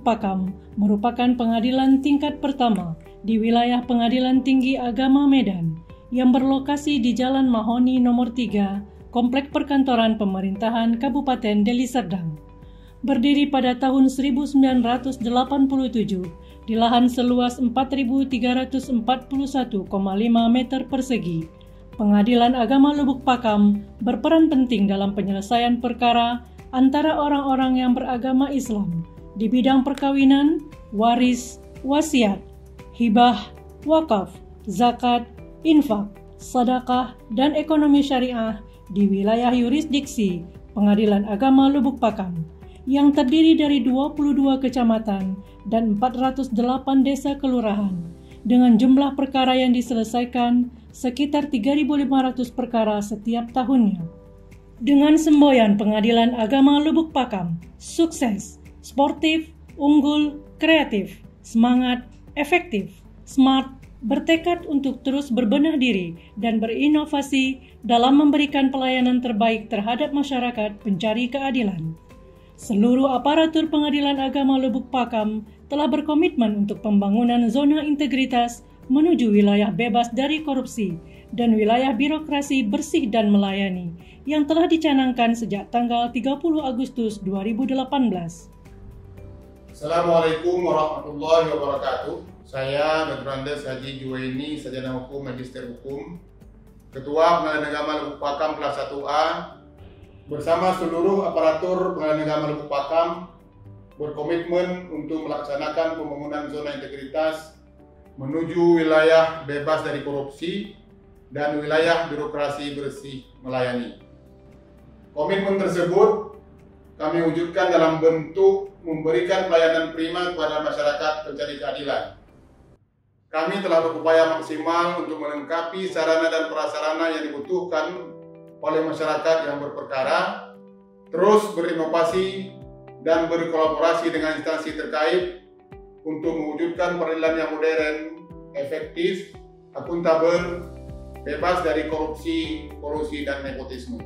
Lubuk Pakam merupakan pengadilan tingkat pertama di wilayah Pengadilan Tinggi Agama Medan yang berlokasi di Jalan Mahoni nomor 3, Komplek Perkantoran Pemerintahan Kabupaten Deli Serdang. Berdiri pada tahun 1987 di lahan seluas 4.341,5 meter persegi, Pengadilan Agama Lubuk Pakam berperan penting dalam penyelesaian perkara antara orang-orang yang beragama Islam di bidang perkawinan, waris, wasiat, hibah, wakaf, zakat, infak, sedekah, dan ekonomi syariah di wilayah yurisdiksi Pengadilan Agama Lubuk Pakam yang terdiri dari 22 kecamatan dan 408 desa kelurahan dengan jumlah perkara yang diselesaikan sekitar 3.500 perkara setiap tahunnya. Dengan semboyan Pengadilan Agama Lubuk Pakam, sukses, sportif, unggul, kreatif, semangat, efektif, smart, bertekad untuk terus berbenah diri dan berinovasi dalam memberikan pelayanan terbaik terhadap masyarakat pencari keadilan. Seluruh aparatur Pengadilan Agama Lubuk Pakam telah berkomitmen untuk pembangunan zona integritas menuju wilayah bebas dari korupsi dan wilayah birokrasi bersih dan melayani yang telah dicanangkan sejak tanggal 30 Agustus 2018. Assalamualaikum warahmatullahi wabarakatuh. Saya Dr. Andes Haji Juwaini, Sarjana Hukum, Magister Hukum, Ketua Pengadilan Agama Lubuk Pakam kelas 1A, bersama seluruh aparatur Pengadilan Agama Lubuk Pakam berkomitmen untuk melaksanakan pembangunan zona integritas menuju wilayah bebas dari korupsi dan wilayah birokrasi bersih melayani. Komitmen tersebut kami wujudkan dalam bentuk memberikan pelayanan prima kepada masyarakat pencari keadilan. Kami telah berupaya maksimal untuk melengkapi sarana dan prasarana yang dibutuhkan oleh masyarakat yang berperkara, terus berinovasi dan berkolaborasi dengan instansi terkait untuk mewujudkan peradilan yang modern, efektif, akuntabel, bebas dari korupsi, kolusi, dan nepotisme.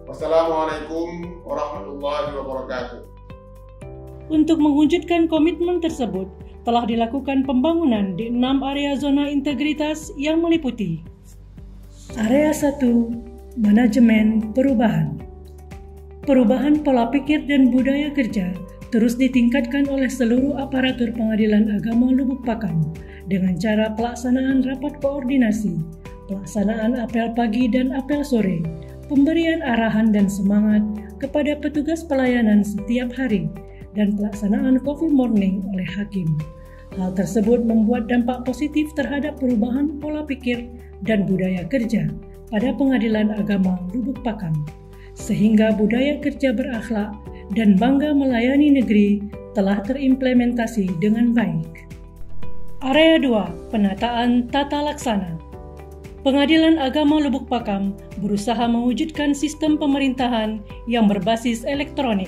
Wassalamualaikum warahmatullahi wabarakatuh. Untuk mewujudkan komitmen tersebut, telah dilakukan pembangunan di 6 area zona integritas yang meliputi Area 1, Manajemen Perubahan. Perubahan pola pikir dan budaya kerja terus ditingkatkan oleh seluruh aparatur Pengadilan Agama Lubuk Pakam dengan cara pelaksanaan rapat koordinasi, pelaksanaan apel pagi dan apel sore, pemberian arahan dan semangat kepada petugas pelayanan setiap hari, dan pelaksanaan coffee morning oleh hakim. Hal tersebut membuat dampak positif terhadap perubahan pola pikir dan budaya kerja pada Pengadilan Agama Lubuk Pakam, sehingga budaya kerja berakhlak dan bangga melayani negeri telah terimplementasi dengan baik. Area 2, Penataan Tata Laksana. Pengadilan Agama Lubuk Pakam berusaha mewujudkan sistem pemerintahan yang berbasis elektronik.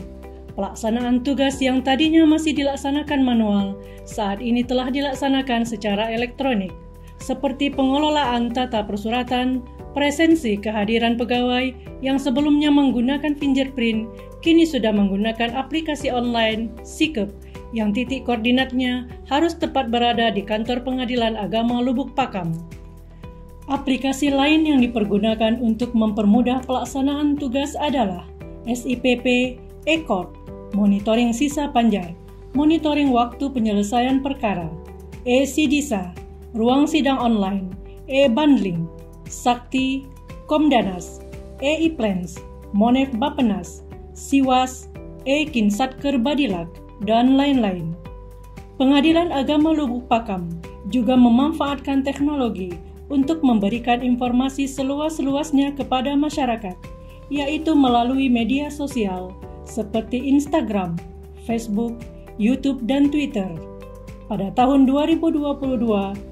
Pelaksanaan tugas yang tadinya masih dilaksanakan manual, saat ini telah dilaksanakan secara elektronik, seperti pengelolaan tata persuratan, presensi kehadiran pegawai yang sebelumnya menggunakan fingerprint, kini sudah menggunakan aplikasi online Sikep yang titik koordinatnya harus tepat berada di kantor Pengadilan Agama Lubuk Pakam. Aplikasi lain yang dipergunakan untuk mempermudah pelaksanaan tugas adalah SIPP, e-Court, monitoring sisa panjar, monitoring waktu penyelesaian perkara, e-Sidisa, ruang sidang online, e-Bundling, Sakti, Komdanas, e-Plans, Monef Bapenas, Siwas, e-Kinsatker Badilak, dan lain-lain. Pengadilan Agama Lubuk Pakam juga memanfaatkan teknologi untuk memberikan informasi seluas-luasnya kepada masyarakat, yaitu melalui media sosial seperti Instagram, Facebook, YouTube, dan Twitter. Pada tahun 2022,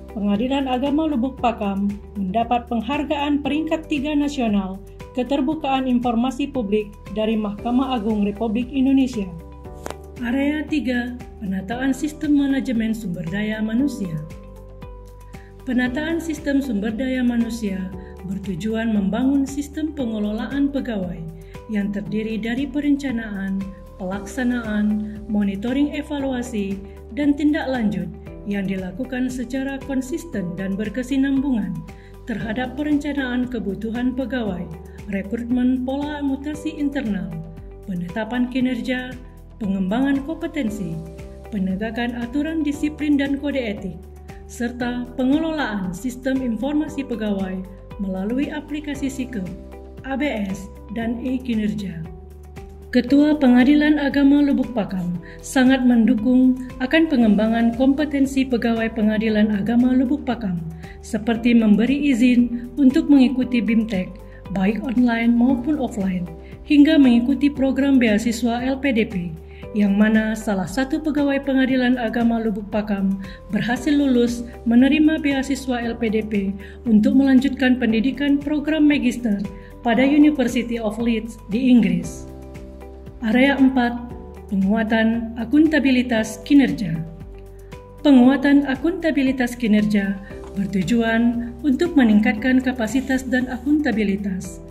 Pengadilan Agama Lubuk Pakam mendapat penghargaan peringkat 3 nasional keterbukaan informasi publik dari Mahkamah Agung Republik Indonesia. Area 3, Penataan Sistem Manajemen Sumber Daya Manusia. Penataan sistem sumber daya manusia bertujuan membangun sistem pengelolaan pegawai yang terdiri dari perencanaan, pelaksanaan, monitoring evaluasi, dan tindak lanjut yang dilakukan secara konsisten dan berkesinambungan terhadap perencanaan kebutuhan pegawai, rekrutmen pola mutasi internal, penetapan kinerja, pengembangan kompetensi, penegakan aturan disiplin dan kode etik, serta pengelolaan sistem informasi pegawai melalui aplikasi SIKEP, ABS, dan e-kinerja. Ketua Pengadilan Agama Lubuk Pakam sangat mendukung akan pengembangan kompetensi pegawai Pengadilan Agama Lubuk Pakam, seperti memberi izin untuk mengikuti BIMTEK, baik online maupun offline, hingga mengikuti program beasiswa LPDP, yang mana salah satu pegawai Pengadilan Agama Lubuk Pakam berhasil lulus menerima beasiswa LPDP untuk melanjutkan pendidikan program magister pada University of Leeds di Inggris. Area 4. Penguatan akuntabilitas kinerja. Penguatan akuntabilitas kinerja bertujuan untuk meningkatkan kapasitas dan akuntabilitas.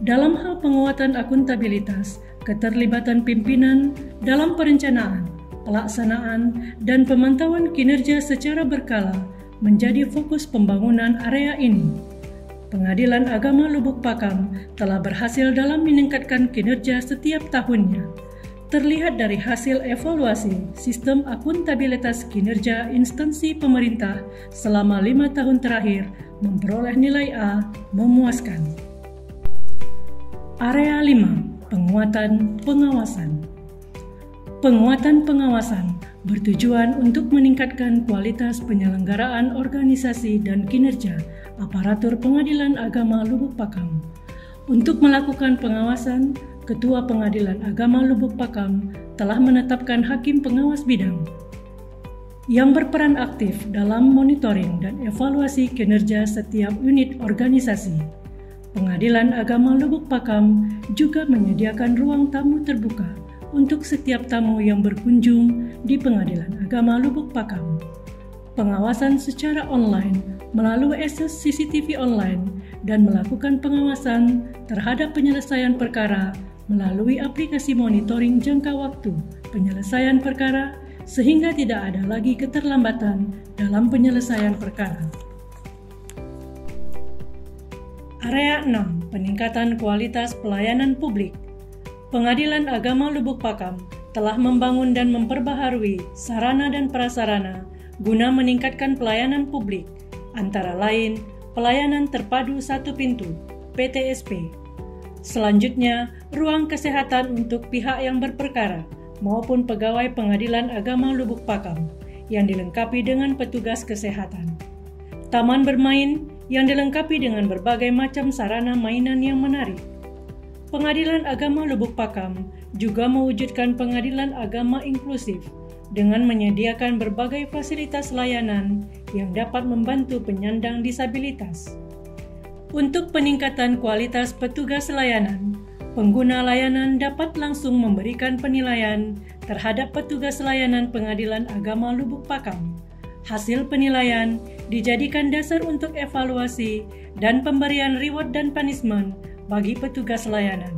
Dalam hal penguatan akuntabilitas, keterlibatan pimpinan dalam perencanaan, pelaksanaan, dan pemantauan kinerja secara berkala menjadi fokus pembangunan area ini. Pengadilan Agama Lubuk Pakam telah berhasil dalam meningkatkan kinerja setiap tahunnya. Terlihat dari hasil evaluasi sistem akuntabilitas kinerja instansi pemerintah selama 5 tahun terakhir memperoleh nilai A memuaskan. Area 5. Penguatan pengawasan. Penguatan pengawasan bertujuan untuk meningkatkan kualitas penyelenggaraan organisasi dan kinerja aparatur Pengadilan Agama Lubuk Pakam. Untuk melakukan pengawasan, Ketua Pengadilan Agama Lubuk Pakam telah menetapkan hakim pengawas bidang yang berperan aktif dalam monitoring dan evaluasi kinerja setiap unit organisasi. Pengadilan Agama Lubuk Pakam juga menyediakan ruang tamu terbuka untuk setiap tamu yang berkunjung di Pengadilan Agama Lubuk Pakam. Pengawasan secara online melalui akses CCTV online dan melakukan pengawasan terhadap penyelesaian perkara melalui aplikasi monitoring jangka waktu penyelesaian perkara sehingga tidak ada lagi keterlambatan dalam penyelesaian perkara. Area 6. Peningkatan kualitas pelayanan publik. Pengadilan Agama Lubuk Pakam telah membangun dan memperbaharui sarana dan prasarana guna meningkatkan pelayanan publik, antara lain pelayanan terpadu satu pintu (PTSP). Selanjutnya, ruang kesehatan untuk pihak yang berperkara maupun pegawai Pengadilan Agama Lubuk Pakam yang dilengkapi dengan petugas kesehatan. Taman bermain yang dilengkapi dengan berbagai macam sarana mainan yang menarik. Pengadilan Agama Lubuk Pakam juga mewujudkan pengadilan agama inklusif dengan menyediakan berbagai fasilitas layanan yang dapat membantu penyandang disabilitas. Untuk peningkatan kualitas petugas layanan, pengguna layanan dapat langsung memberikan penilaian terhadap petugas layanan Pengadilan Agama Lubuk Pakam. Hasil penilaian dijadikan dasar untuk evaluasi dan pemberian reward dan punishment bagi petugas layanan.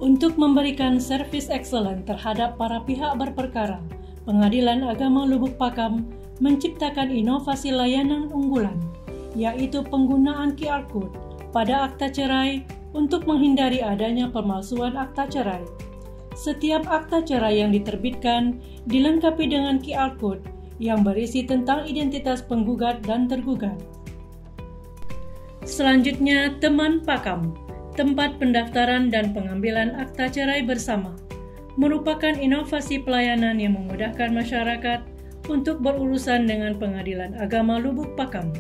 Untuk memberikan service excellent terhadap para pihak berperkara, Pengadilan Agama Lubuk Pakam menciptakan inovasi layanan unggulan, yaitu penggunaan QR Code pada akta cerai untuk menghindari adanya pemalsuan akta cerai. Setiap akta cerai yang diterbitkan dilengkapi dengan QR Code yang berisi tentang identitas penggugat dan tergugat. Selanjutnya, Teman Pakam, tempat pendaftaran dan pengambilan akta cerai bersama, merupakan inovasi pelayanan yang memudahkan masyarakat untuk berurusan dengan Pengadilan Agama Lubuk Pakam.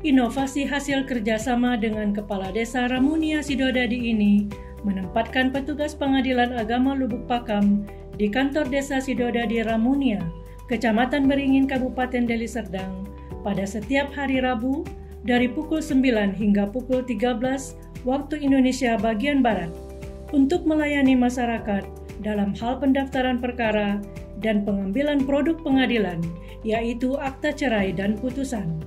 Inovasi hasil kerjasama dengan Kepala Desa Ramunia Sidodadi ini menempatkan petugas Pengadilan Agama Lubuk Pakam di kantor Desa Sidodadi Ramunia, Kecamatan Beringin, Kabupaten Deli Serdang, pada setiap hari Rabu dari pukul 9 hingga pukul 13 waktu Indonesia bagian Barat untuk melayani masyarakat dalam hal pendaftaran perkara dan pengambilan produk pengadilan, yaitu akta cerai dan putusan.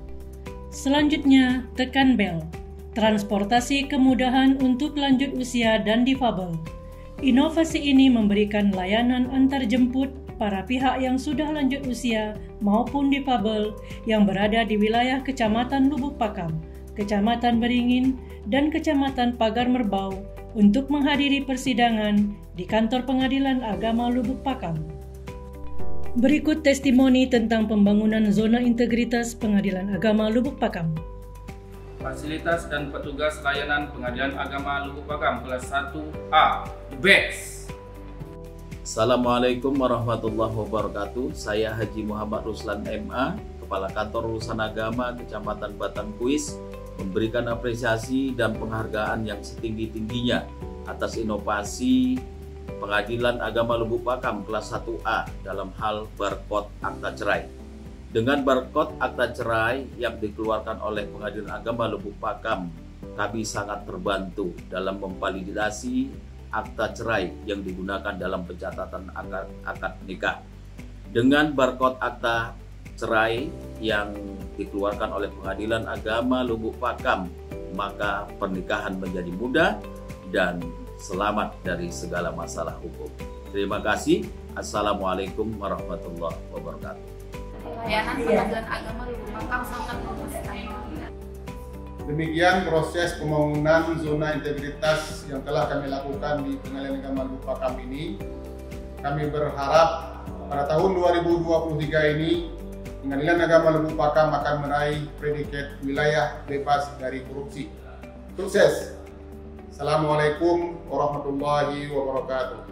Selanjutnya, Tekan Bel, transportasi kemudahan untuk lanjut usia dan difabel. Inovasi ini memberikan layanan antar jemput para pihak yang sudah lanjut usia maupun difabel yang berada di wilayah Kecamatan Lubuk Pakam, Kecamatan Beringin, dan Kecamatan Pagar Merbau untuk menghadiri persidangan di Kantor Pengadilan Agama Lubuk Pakam. Berikut testimoni tentang pembangunan zona integritas Pengadilan Agama Lubuk Pakam. Fasilitas dan petugas layanan Pengadilan Agama Lubuk Pakam kelas 1A, the best. Assalamualaikum warahmatullahi wabarakatuh. Saya Haji Muhammad Ruslan MA, Kepala Kantor Urusan Agama Kecamatan Batang Kuis, memberikan apresiasi dan penghargaan yang setinggi-tingginya atas inovasi Pengadilan Agama Lubuk Pakam kelas 1A dalam hal barcode akta cerai. Dengan barcode akta cerai yang dikeluarkan oleh Pengadilan Agama Lubuk Pakam, kami sangat terbantu dalam memvalidasi akta cerai yang digunakan dalam pencatatan akad nikah. Dengan barcode akta cerai yang dikeluarkan oleh Pengadilan Agama Lubuk Pakam, maka pernikahan menjadi mudah dan selamat dari segala masalah hukum. Terima kasih. Assalamualaikum warahmatullahi wabarakatuh. Layanan Pengadilan Agama Lubuk Pakam sangat memuaskan. Demikian proses pembangunan zona integritas yang telah kami lakukan di Pengadilan Agama Lubuk Pakam ini. Kami berharap pada tahun 2023 ini Pengadilan Agama Lubuk Pakam akan meraih predikat wilayah bebas dari korupsi. Sukses. Assalamualaikum warahmatullahi wabarakatuh.